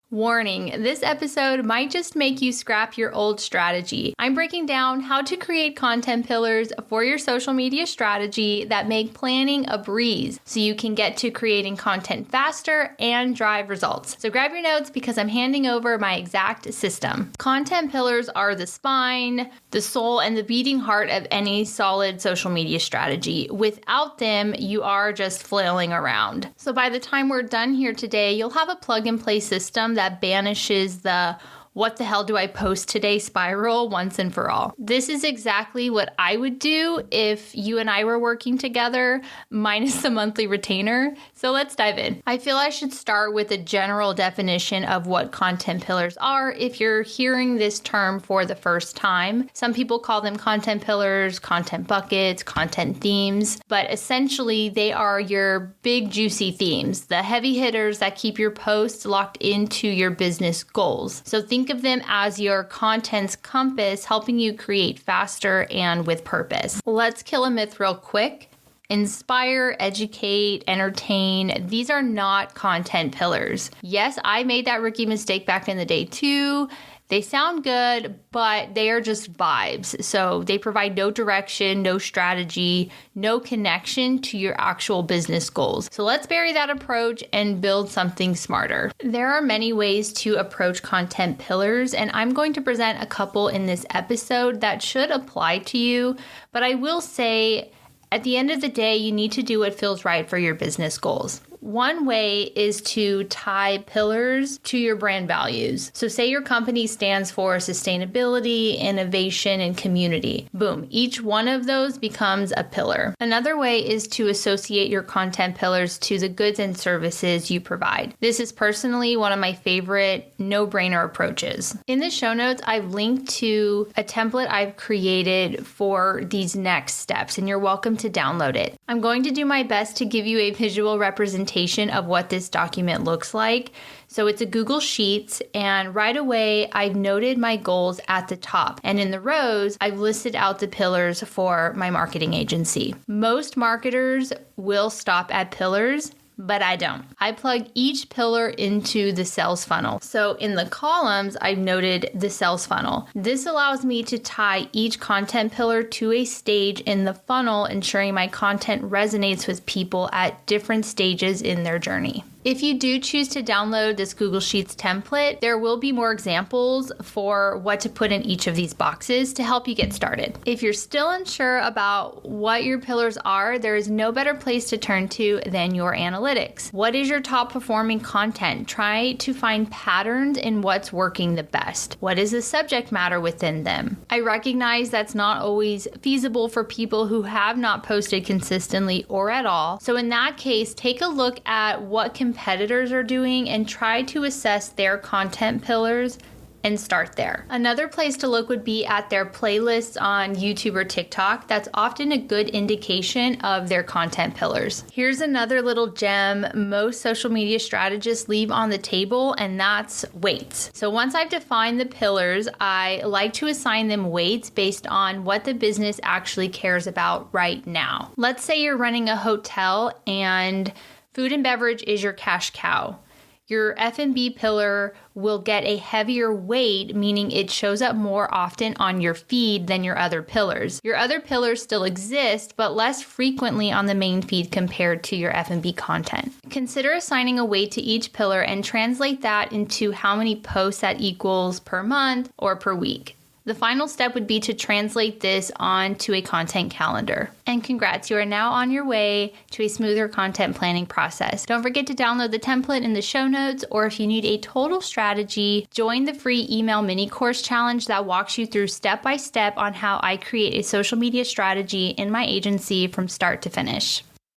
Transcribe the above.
Warning, this episode might just make you scrap your old strategy. I'm breaking down how to create content pillars for your social media strategy that make planning a breeze so you can get to creating content faster and drive results. So grab your notes because I'm handing over my exact system. Content pillars are the spine, the soul, and the beating heart of any solid social media strategy. Without them, you are just flailing around. So by the time we're done here today, you'll have a plug-and-play system that banishes the "what the hell do I post today" spiral once and for all. This is exactly what I would do if you and I were working together, minus the monthly retainer. So let's dive in. I feel I should start with a general definition of what content pillars are if you're hearing this term for the first time. Some people call them content pillars, content buckets, content themes, but essentially they are your big juicy themes, the heavy hitters that keep your posts locked into your business goals. So think of them as your content's compass, helping you create faster and with purpose. Let's kill a myth real quick. Inspire, educate, entertain. These are not content pillars. Yes, I made that rookie mistake back in the day too. They sound good, but they are just vibes. So they provide no direction, no strategy, no connection to your actual business goals. So let's bury that approach and build something smarter. There are many ways to approach content pillars, and I'm going to present a couple in this episode that should apply to you. But I will say, at the end of the day, you need to do what feels right for your business goals. One way is to tie pillars to your brand values. So say your company stands for sustainability, innovation, and community. Boom, each one of those becomes a pillar. Another way is to associate your content pillars to the goods and services you provide. This is personally one of my favorite no-brainer approaches. In the show notes, I've linked to a template I've created for these next steps, and you're welcome to download it. I'm going to do my best to give you a visual representation of what this document looks like. So it's a Google Sheets, and right away I've noted my goals at the top, and in the rows I've listed out the pillars for my marketing agency. Most marketers will stop at pillars, but I don't. I plug each pillar into the sales funnel. So in the columns, I've noted the sales funnel. This allows me to tie each content pillar to a stage in the funnel, ensuring my content resonates with people at different stages in their journey. If you do choose to download this Google Sheets template, there will be more examples for what to put in each of these boxes to help you get started. If you're still unsure about what your pillars are, there is no better place to turn to than your analytics. What is your top performing content? Try to find patterns in what's working the best. What is the subject matter within them? I recognize that's not always feasible for people who have not posted consistently or at all. So in that case, take a look at what competitors are doing and try to assess their content pillars and start there. Another place to look would be at their playlists on YouTube or TikTok. That's often a good indication of their content pillars. Here's another little gem most social media strategists leave on the table, and that's weights. So once I've defined the pillars, I like to assign them weights based on what the business actually cares about right now. Let's say you're running a hotel and food and beverage is your cash cow. Your F&B pillar will get a heavier weight, meaning it shows up more often on your feed than your other pillars. Your other pillars still exist, but less frequently on the main feed compared to your F&B content. Consider assigning a weight to each pillar and translate that into how many posts that equals per month or per week. The final step would be to translate this onto a content calendar. And congrats, you are now on your way to a smoother content planning process. Don't forget to download the template in the show notes, or if you need a total strategy, join the free email mini course challenge that walks you through step-by-step on how I create a social media strategy in my agency from start to finish.